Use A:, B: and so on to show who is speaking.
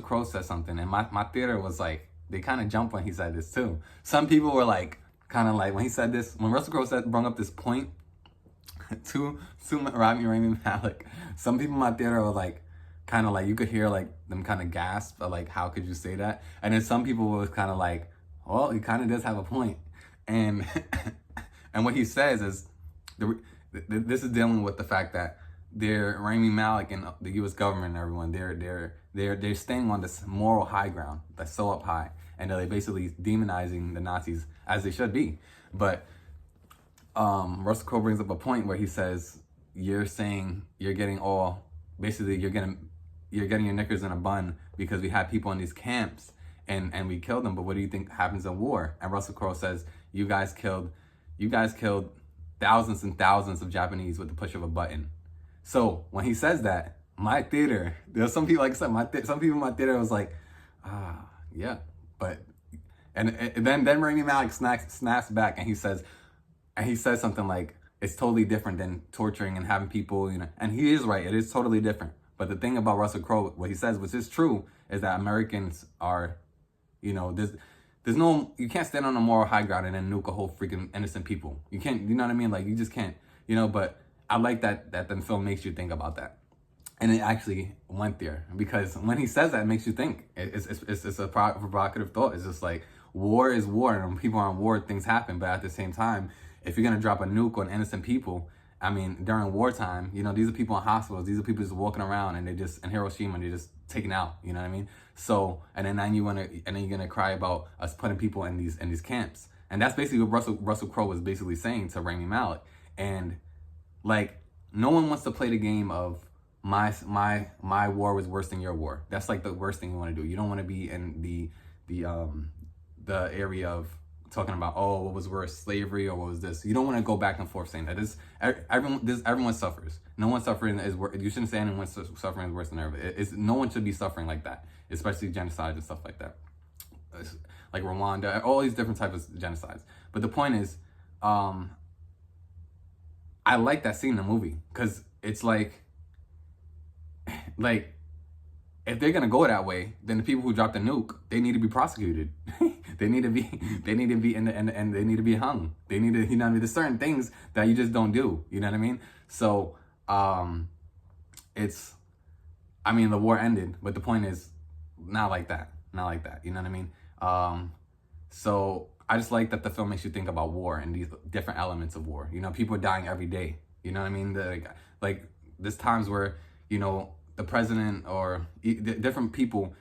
A: Crowe said something, and my theater was like, they kind of jumped when he said this too. Some people were like, kind of like, when he said this, when Russell Crowe brought up this point to Rami Malek, some people in my theater were like, kind of like, you could hear like them kind of gasp, or like, how could you say that? And then some people was kind of like, well, he kind of does have a point. And and what he says is, this is dealing with the fact that Rami Malek and the U.S. government and everyone, they're staying on this moral high ground that's so up high, and they're basically demonizing the Nazis, as they should be. But Russell Crowe brings up a point where he says, you're saying you're getting you're getting your knickers in a bun because we had people in these camps and we killed them. But what do you think happens in war? And Russell Crowe says, you guys killed thousands and thousands of Japanese with the push of a button. So when he says that, my theater, there's some people, like I said, some people in my theater was like, yeah, but, and then Rami Malek snaps back, and he says something like, it's totally different than torturing and having people, and he is right, it is totally different. But the thing about Russell Crowe, what he says, which is true, is that Americans are, there's no, you can't stand on a moral high ground and then nuke a whole freaking innocent people. You can't, you know what I mean? Like, you just can't, but I like that the film makes you think about that. And it actually went there, because when he says that, it makes you think. It's a provocative thought. It's just like, war is war, and when people are on war, things happen. But at the same time, if you're going to drop a nuke on innocent people, I mean, during wartime, these are people in hospitals. These are people just walking around, and they just, in Hiroshima, they're just taken out. You know what I mean? So, and then you're gonna cry about us putting people in these camps. And that's basically what Russell Crowe was basically saying to Rami Malek. And like, no one wants to play the game of my war was worse than your war. That's like the worst thing you want to do. You don't want to be in the area of talking about, oh, what was worse, slavery, or what was this? You don't want to go back and forth saying that. Everyone suffers. No one suffering is worse. You shouldn't say anyone suffering is worse than everybody. No one should be suffering like that, especially genocide and stuff like that, like Rwanda, all these different types of genocides. But the point is, I like that scene in the movie, because it's like if they're gonna go that way, then the people who dropped the nuke, they need to be prosecuted. they need to be and they need to be hung. They need to, there's certain things that you just don't do. You know what I mean? So the war ended, but the point is, not like that. You know what I mean? So I just like that the film makes you think about war and these different elements of war. People are dying every day. You know what I mean? There's times where, the president or different people